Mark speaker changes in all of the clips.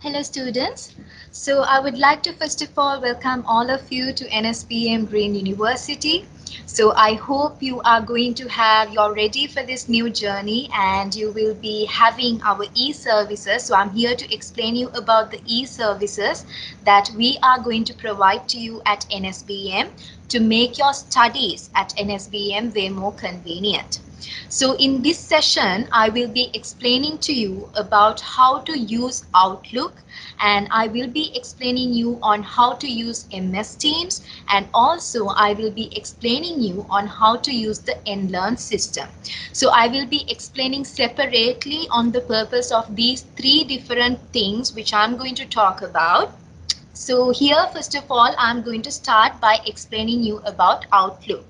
Speaker 1: Hello students. So I would like to first of all welcome all of you to NSBM Green University. So I hope you are going to have, you're ready for this new journey and you will be having our e-services. So I'm here to explain you about the e-services that we are going to provide to you at NSBM to make your studies at NSBM way more convenient. So in this session, I will be explaining to you about how to use Outlook, and I will be explaining you on how to use MS Teams, and also I will be explaining you on how to use the NLearn system. So I will be explaining separately on the purpose of these three different things which I'm going to talk about. So here, first of all, I'm going to start by explaining you about Outlook.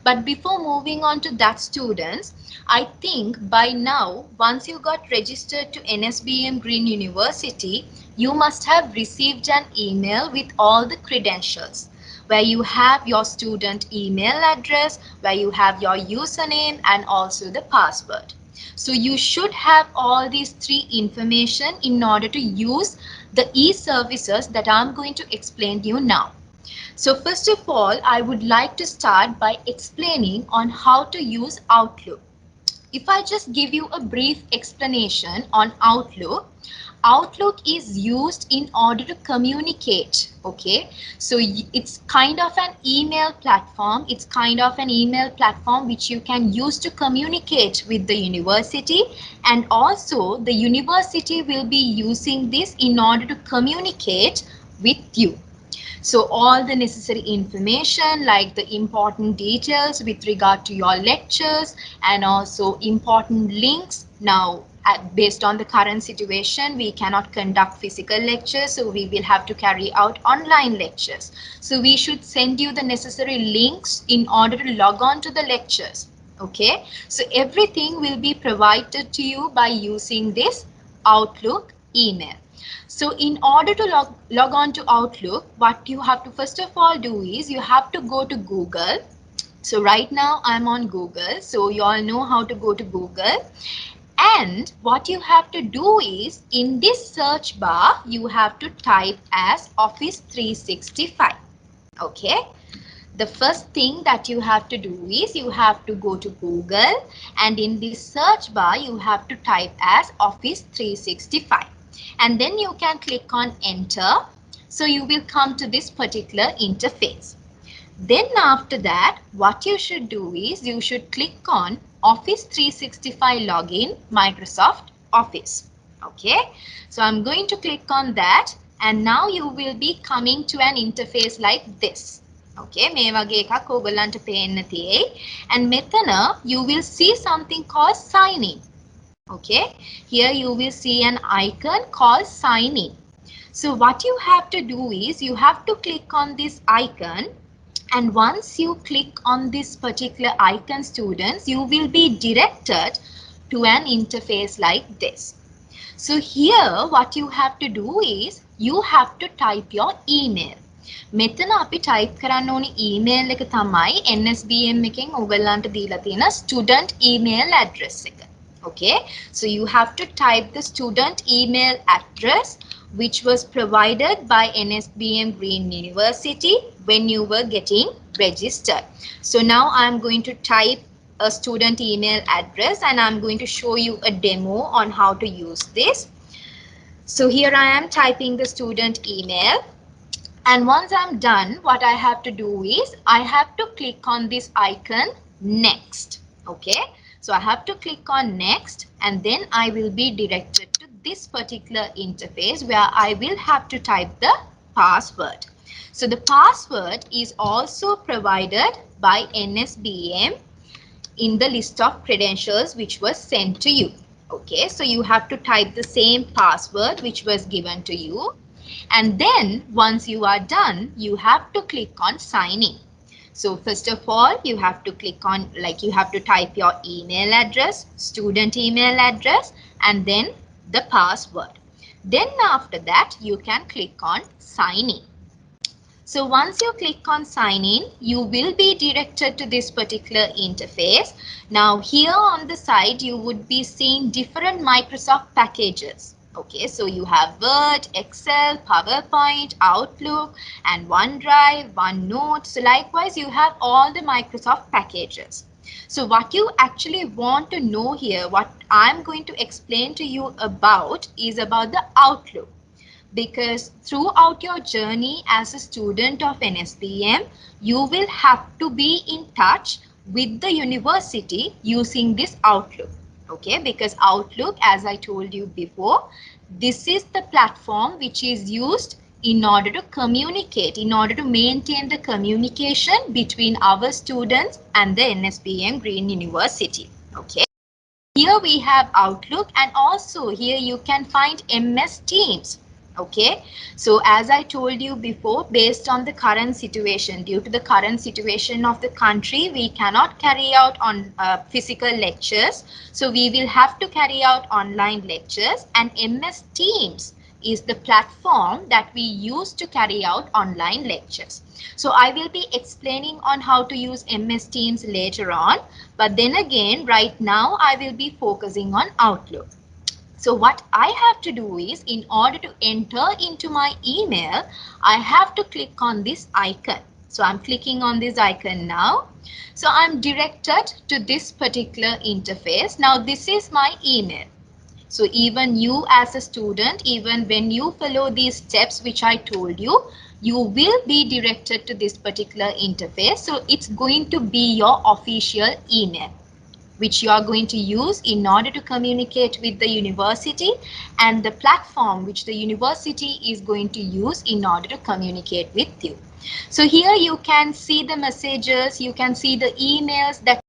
Speaker 1: But before moving on to that, students, I think by now, once you got registered to NSBM Green University, you must have received an email with all the credentials where you have your student email address, where you have your username and also the password. So you should have all these three information in order to use the e-services that I'm going to explain to you now. So first of all, I would like to start by explaining on how to use Outlook. If I just give you a brief explanation on Outlook, Outlook is used in order to communicate. Okay, so it's kind of an email platform. It's kind of an email platform which you can use to communicate with the university, and also the university will be using this in order to communicate with you. So all the necessary information like the important details with regard to your lectures and also important links. Now, based on the current situation, we cannot conduct physical lectures, so we will have to carry out online lectures. So we should send you the necessary links in order to log on to the lectures. Okay, so everything will be provided to you by using this Outlook email. So in order to log on to Outlook, what you have to first of all do is you have to go to Google. So right now I'm on Google. So you all know how to go to Google. And what you have to do is in this search bar, you have to type as Office 365. Okay. The first thing that you have to do is you have to go to Google, and in this search bar you have to type as Office 365, and then you can click on enter. So you will come to this particular interface. Then after that, what you should do is you should click on Office 365 login Microsoft Office. Okay, so I'm going to click on that, and now you will be coming to an interface like this. Okay, මේ වගේ එකක් ඔයගොල්ලන්ට පේන්න තියෙයි, and මෙතන you will see something called sign in. Okay, here you will see an icon called sign in. So what you have to do is you have to click on this icon, and once you click on this particular icon, students, you will be directed to an interface like this. So here what you have to do is you have to type your email. මෙතන අපි type කරන්න ඕනි email එක තමයි NSBM එකෙන් ඔයගලන්ට දීලා තියෙන student email address එක. Okay, so you have to type the student email address which was provided by NSBM Green University when you were getting registered. So now I'm going to type a student email address, and I'm going to show you a demo on how to use this. So here I am typing the student email. And once I'm done, what I have to do is I have to click on this icon next. Okay, so I have to click on next, and then I will be directed to this particular interface where I will have to type the password. So the password is also provided by NSBM in the list of credentials which was sent to you. Okay, so you have to type the same password which was given to you. And then once you are done, you have to click on sign in. So first of all, you have to click on, like you have to type your email address, student email address, and then the password. Then after that, you can click on sign in. So once you click on sign in, you will be directed to this particular interface. Now here on the side, you would be seeing different Microsoft packages. Okay, so you have Word, Excel, PowerPoint, Outlook, and OneDrive, OneNote. So likewise, you have all the Microsoft packages. So what you actually want to know here, what I'm going to explain to you about is about the Outlook. Because throughout your journey as a student of NSBM, you will have to be in touch with the university using this Outlook. Okay, because Outlook, as I told you before, this is the platform which is used in order to communicate, in order to maintain the communication between our students and the NSBM Green University. Okay. Here we have Outlook, and also here you can find MS Teams. Okay, so as I told you before, based on the current situation, due to the current situation of the country, we cannot carry out on physical lectures. So we will have to carry out online lectures, and MS Teams is the platform that we use to carry out online lectures. So I will be explaining on how to use MS Teams later on, but then again, right now I will be focusing on Outlook. So what I have to do is, in order to enter into my email, I have to click on this icon. So I'm clicking on this icon now. So I'm directed to this particular interface. Now this is my email. So even you as a student, even when you follow these steps which I told you, you will be directed to this particular interface. So it's going to be your official email, which you are going to use in order to communicate with the university, and the platform which the university is going to use in order to communicate with you. So here you can see the messages, you can see the emails that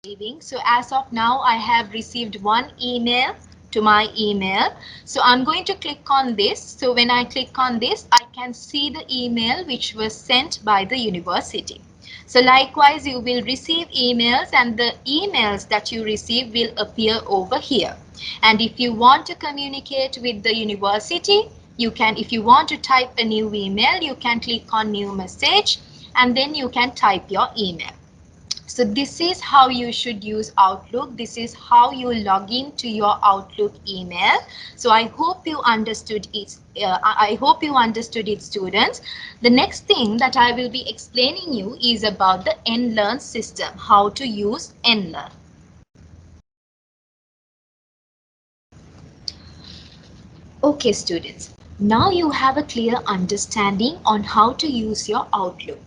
Speaker 1: receiving. So as of now, I have received one email to my email. So I'm going to click on this. So when I click on this, I can see the email which was sent by the university. So likewise, you will receive emails, and the emails that you receive will appear over here. And if you want to communicate with the university, you can, if you want to type a new email, you can click on new message, and then you can type your email. So this is how you should use Outlook. This is how you log in to your Outlook email. So I hope you understood it. I hope you understood it, students. The next thing that I will be explaining you is about the NLearn system, how to use NLearn. Okay, students. Now you have a clear understanding on how to use your Outlook.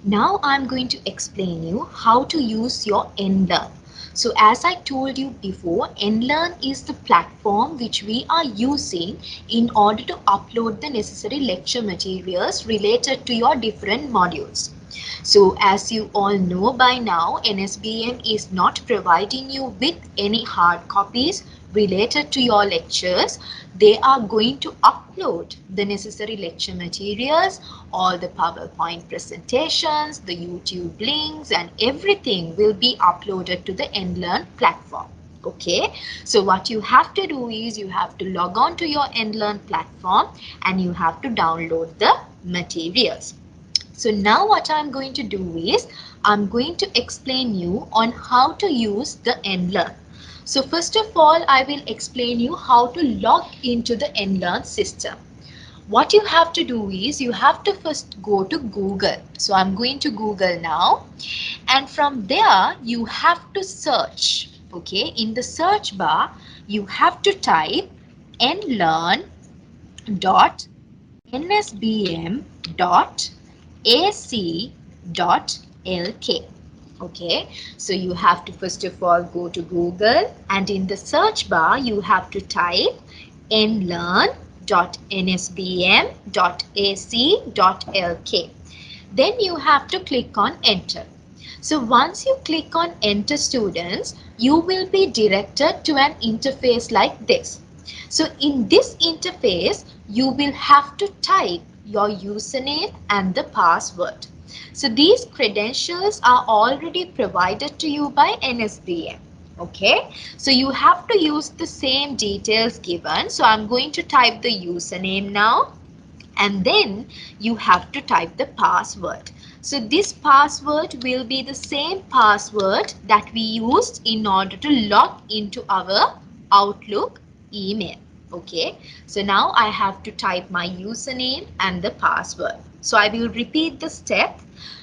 Speaker 1: Now I'm going to explain you how to use your NLearn. So as I told you before, NLearn is the platform which we are using in order to upload the necessary lecture materials related to your different modules. So as you all know by now, NSBM is not providing you with any hard copies related to your lectures. They are going to upload the necessary lecture materials, all the PowerPoint presentations, the YouTube links, and everything will be uploaded to the NLearn platform. Okay, so what you have to do is you have to log on to your NLearn platform and you have to download the materials. So now what I'm going to do is I'm going to explain you on how to use the NLearn. So first of all, I will explain you how to log into the NLearn system. What you have to do is you have to first go to Google. So I'm going to Google now, and from there you have to search. Okay, in the search bar you have to type nlearn.nsbm.ac.lk. Okay, so you have to first of all go to Google, and in the search bar you have to type nlearn.nsbm.ac.lk. Then you have to click on enter. So once you click on enter, students, you will be directed to an interface like this. So in this interface, you will have to type your username and the password. So these credentials are already provided to you by NSBM. Okay, so you have to use the same details given. So I'm going to type the username now, and then you have to type the password. So this password will be the same password that we used in order to log into our Outlook email. Okay, so now I have to type my username and the password. So I will repeat the step.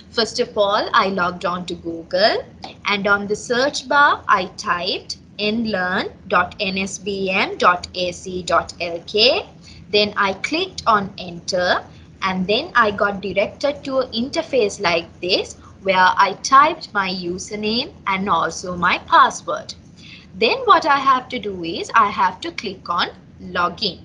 Speaker 1: First of all, I logged on to Google and on the search bar, I typed nlearn.nsbm.ac.lk. Then I clicked on enter and then I got directed to an interface like this where I typed my username and also my password. Then what I have to do is I have to click on login.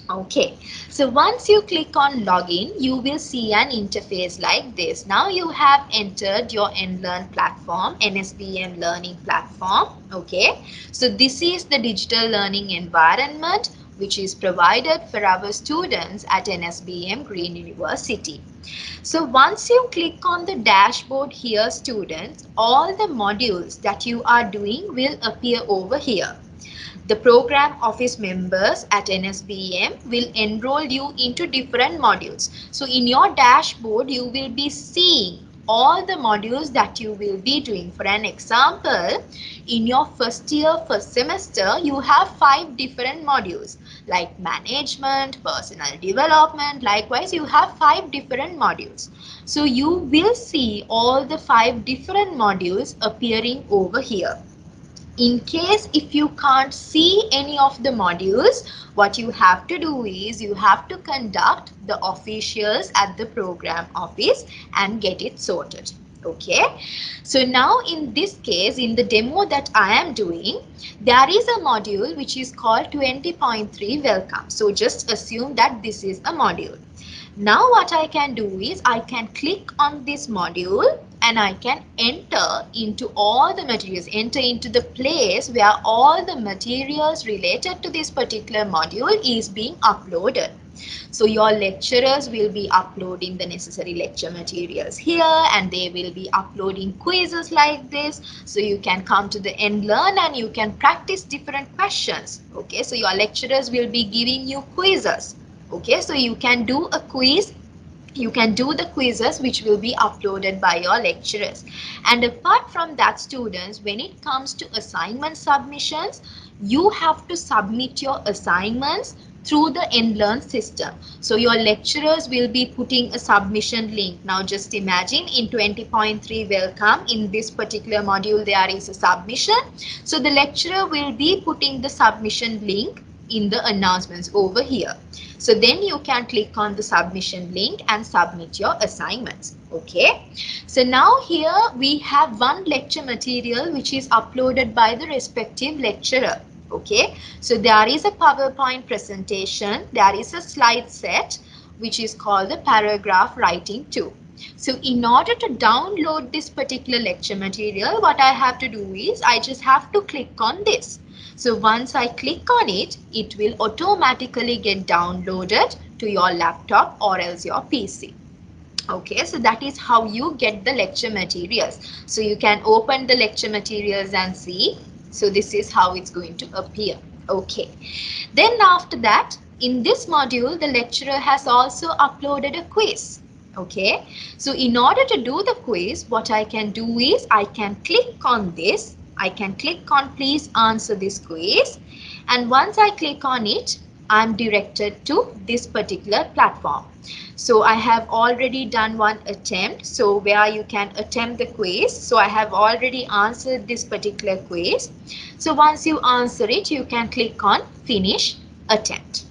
Speaker 1: Okay, so once you click on login, you will see an interface like this. Now you have entered your NLearn platform, NSBM learning platform. Okay, so this is the digital learning environment which is provided for our students at NSBM Green University. So once you click on the dashboard here, students, all the modules that you are doing will appear over here. The program office members at NSBM will enroll you into different modules. So in your dashboard, you will be seeing all the modules that you will be doing. For an example, in your first year, first semester, you have 5 different modules like management, personal development. Likewise, you have 5 different modules. So you will see all the 5 different modules appearing over here. In case if you can't see any of the modules, what you have to do is you have to contact the officials at the program office and get it sorted. Okay, so now in this case, in the demo that I am doing, there is a module which is called 20.3 welcome. So just assume that this is a module. Now what I can do is I can click on this module and I can enter into all the materials, enter into the place where all the materials related to this particular module is being uploaded. So your lecturers will be uploading the necessary lecture materials here and they will be uploading quizzes like this. So you can come to the NLearn and you can practice different questions. Okay, so your lecturers will be giving you quizzes. Okay, so you can do a quiz, you can do the quizzes which will be uploaded by your lecturers. And apart from that, students, when it comes to assignment submissions, you have to submit your assignments through the NLearn system. So your lecturers will be putting a submission link. Now just imagine in 20.3 welcome, in this particular module there is a submission. So the lecturer will be putting the submission link in the announcements over here. So then you can click on the submission link and submit your assignments. Okay. So now here we have one lecture material which is uploaded by the respective lecturer. Okay. So there is a PowerPoint presentation. There is a slide set which is called the paragraph writing 2. So in order to download this particular lecture material, what I have to do is I just have to click on this. So once I click on it, it will automatically get downloaded to your laptop or else your PC. Okay, so that is how you get the lecture materials. So you can open the lecture materials and see. So this is how it's going to appear. Okay. Then after that, in this module, the lecturer has also uploaded a quiz. Okay. So in order to do the quiz, what I can do is I can click on this. I can click on please answer this quiz. And once I click on it, I'm directed to this particular platform. So I have already done one attempt. So where you can attempt the quiz. So I have already answered this particular quiz. So once you answer it, you can click on finish attempt.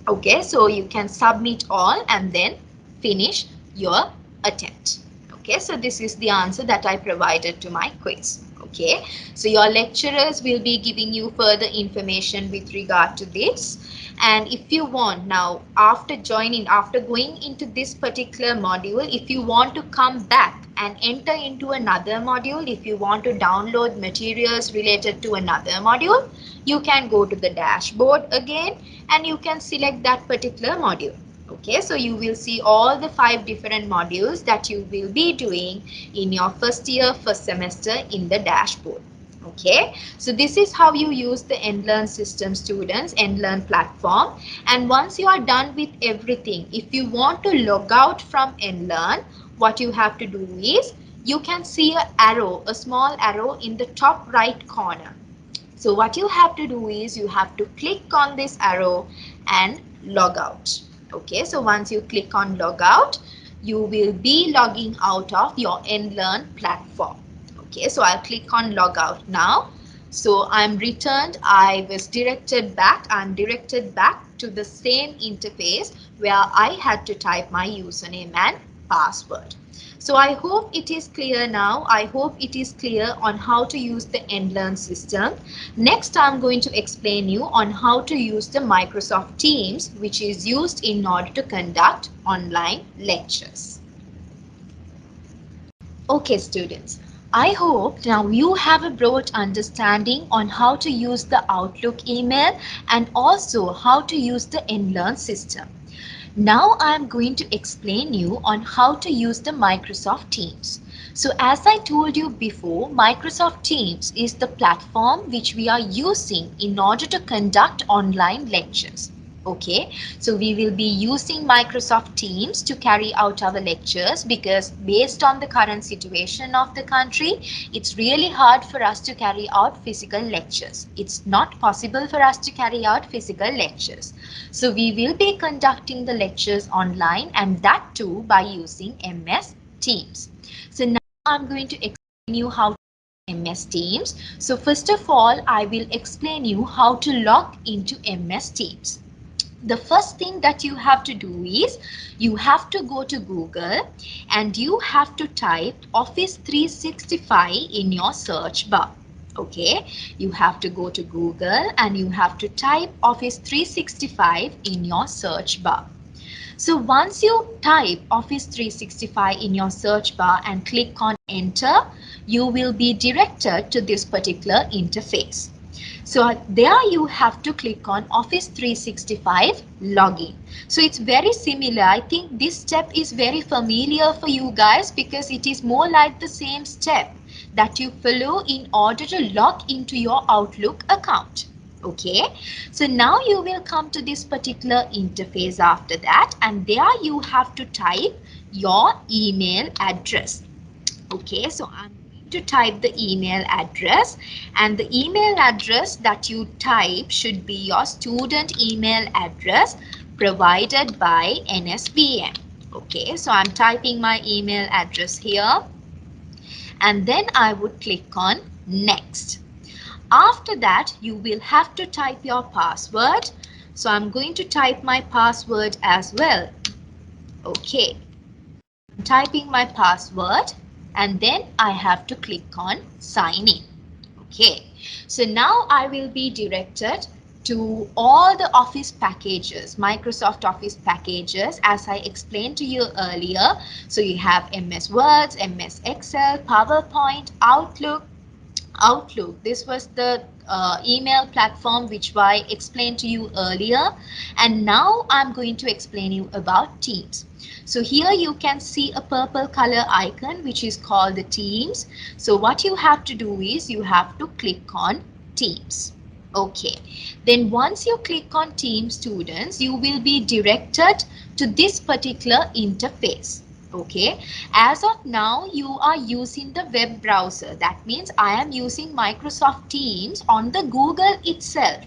Speaker 1: Okay, so you can submit all and then finish your attempt. Okay, so this is the answer that I provided to my quiz. Okay, so your lecturers will be giving you further information with regard to this. And if you want now, after going into this particular module, if you want to come back and enter into another module, if you want to download materials related to another module, you can go to the dashboard again and you can select that particular module. Okay, so you will see all the 5 different modules that you will be doing in your first year, first semester in the dashboard. Okay, so this is how you use the NLearn system, students, NLearn platform. And once you are done with everything, if you want to log out from NLearn, what you have to do is you can see a arrow, a small arrow in the top right corner. So what you have to do is you have to click on this arrow and log out. Okay, so once you click on log out, you will be logging out of your NLearn platform. Okay, so I'll click on log out now. So I'm returned, I'm directed back to the same interface where I had to type my username and password. So I hope it is clear now. I hope it is clear on how to use the NLearn system. Next, I'm going to explain you on how to use the Microsoft Teams, which is used in order to conduct online lectures. Okay, students, I hope now you have a broad understanding on how to use the Outlook email and also how to use the NLearn system. Now I am going to explain you on how to use the Microsoft Teams. So as I told you before, Microsoft Teams is the platform which we are using in order to conduct online lectures. Okay, so we will be using Microsoft Teams to carry out our lectures because based on the current situation of the country, it's really hard for us to carry out physical lectures. It's not possible for us to carry out physical lectures. So we will be conducting the lectures online and that too by using MS Teams. So now I'm going to explain you how to use MS Teams. So first of all, I will explain you how to log into MS Teams. The first thing that you have to do is you have to go to Google and you have to type Office 365 in your search bar. Okay, you have to go to Google and you have to type Office 365 in your search bar. So once you type Office 365 in your search bar and click on enter, you will be directed to this particular interface. So there you have to click on Office 365 login. So it's very similar. I think this step is very familiar for you guys because it is more like the same step that you follow in order to log into your Outlook account. Okay, so now you will come to this particular interface after that and there you have to type your email address. Okay, so I'm going to type the email address and the email address that you type should be your student email address provided by NSBM. Okay, so I'm typing my email address here and then I would click on next. After that, you will have to type your password. So I'm going to type my password as well. Okay, I'm typing my password and then I have to click on sign in. Okay, so now I will be directed to all the Office packages, Microsoft Office packages as I explained to you earlier. So you have MS Word, MS Excel, PowerPoint, Outlook. This was the email platform which I explained to you earlier. And now I'm going to explain you about Teams. So here you can see a purple color icon which is called the Teams. So what you have to do is you have to click on Teams. Okay, then once you click on Teams, students, you will be directed to this particular interface. Okay, as of now you are using the web browser. That means I am using Microsoft Teams on the Google itself.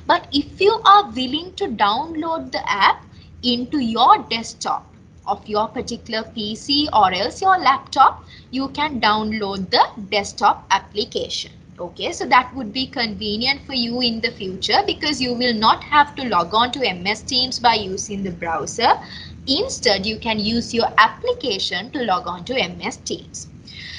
Speaker 1: But if you are willing to download the app into your desktop of your particular PC or else your laptop, you can download the desktop application. Okay, so that would be convenient for you in the future because you will not have to log on to MS Teams by using the browser. Instead, you can use your application to log on to MS Teams.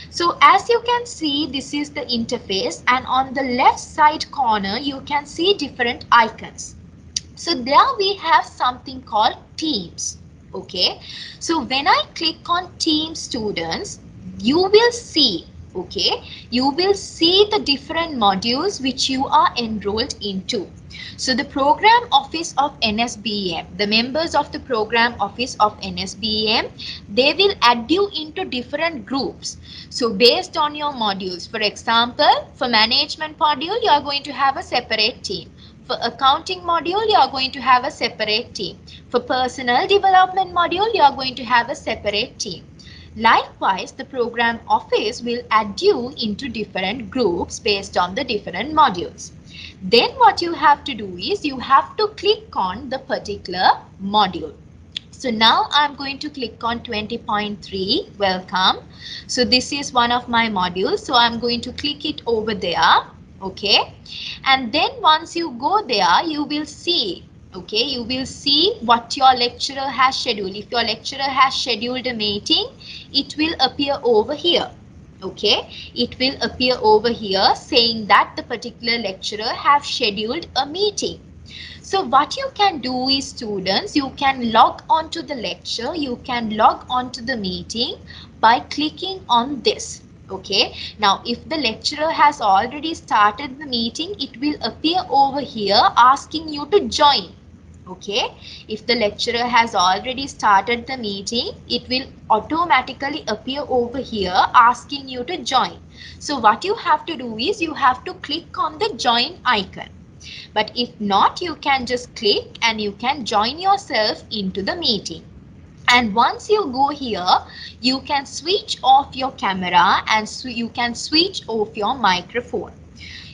Speaker 1: So as you can see, this is the interface and on the left side corner, you can see different icons. So there we have something called Teams. Okay, so when I click on Teams, students, you will see, okay, you will see the different modules which you are enrolled into. So the program office of NSBM, the members of the program office of NSBM, they will add you into different groups. So based on your modules, for example, for management module, you are going to have a separate team. For accounting module, you are going to have a separate team. For personal development module, you are going to have a separate team. Likewise, the program office will add you into different groups based on the different modules. Then what you have to do is you have to click on the particular module. So now I'm going to click on 20.3, welcome. So this is one of my modules. So I'm going to click it over there. Okay. And then once you go there, you will see, okay, you will see what your lecturer has scheduled. If your lecturer has scheduled a meeting, it will appear over here. Okay, it will appear over here saying that the particular lecturer have scheduled a meeting. So what you can do is, students, you can log on to the lecture, you can log on to the meeting by clicking on this. Okay, now if the lecturer has already started the meeting, it will appear over here asking you to join. Okay, if the lecturer has already started the meeting, it will automatically appear over here asking you to join. So what you have to do is you have to click on the join icon. But if not, you can just click and you can join yourself into the meeting. And once you go here, you can switch off your camera and you can switch off your microphone.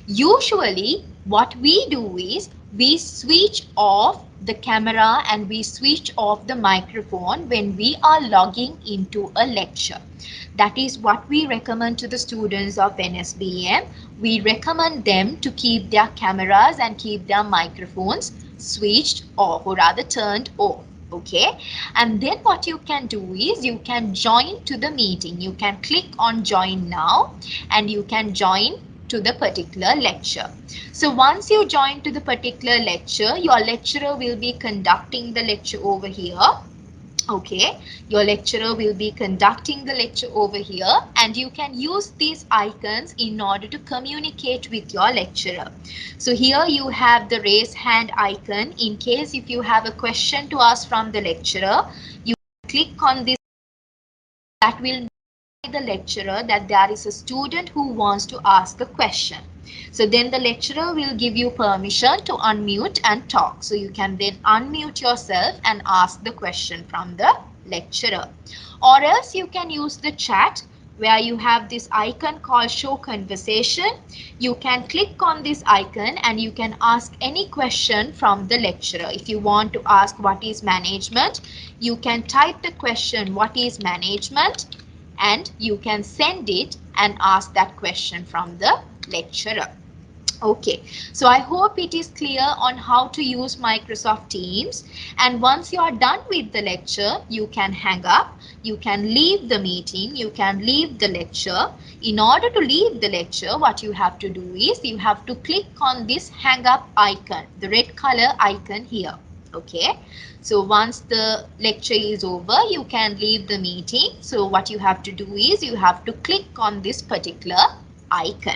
Speaker 1: Usually what we do is we switch off the camera and we switch off the microphone when we are logging into a lecture. That is what we recommend to the students of NSBM. We recommend them to keep their cameras and keep their microphones switched off, or rather turned off. Okay, and then what you can do is you can join to the meeting. You can click on join now and you can join to the particular lecture. So once you join to the particular lecture, your lecturer will be conducting the lecture over here. Okay, your lecturer will be conducting the lecture over here, and you can use these icons in order to communicate with your lecturer. So here you have the raise hand icon. In case if you have a question to ask from the lecturer, you click on this. That will the lecturer that there is a student who wants to ask a question. So then the lecturer will give you permission to unmute and talk. So you can then unmute yourself and ask the question from the lecturer. Or else you can use the chat where you have this icon called show conversation. You can click on this icon and you can ask any question from the lecturer. If you want to ask what is management, you can type the question what is management, and you can send it and ask that question from the lecturer. Okay, so I hope it is clear on how to use Microsoft Teams, and once you are done with the lecture, you can hang up, you can leave the meeting, you can leave the lecture. In order to leave the lecture, what you have to do is you have to click on this hang up icon, the red color icon here. Okay, so once the lecture is over, you can leave the meeting. So what you have to do is you have to click on this particular icon.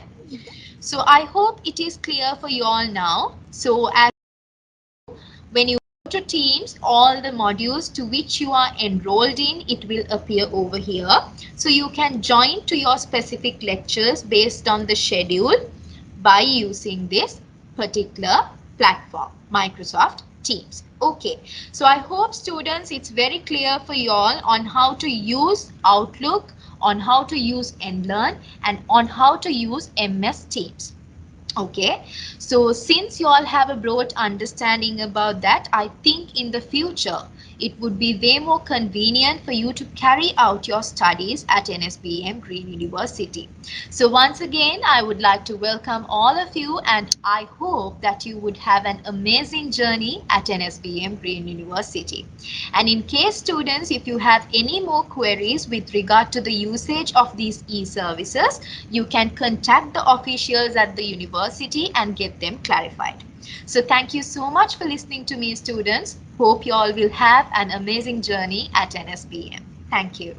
Speaker 1: So I hope it is clear for you all now. So as when you go to Teams, all the modules to which you are enrolled in, it will appear over here. So you can join to your specific lectures based on the schedule by using this particular platform, Microsoft Teams. Okay, so I hope students it's very clear for you all on how to use Outlook, on how to use NLearn, and on how to use MS Teams. Okay, so since you all have a broad understanding about that, I think in the future it would be way more convenient for you to carry out your studies at NSBM Green University. So once again, I would like to welcome all of you, and I hope that you would have an amazing journey at NSBM Green University. And in case students, if you have any more queries with regard to the usage of these e-services, you can contact the officials at the university and get them clarified. So thank you so much for listening to me, students. Hope you all will have an amazing journey at NSBM. Thank you.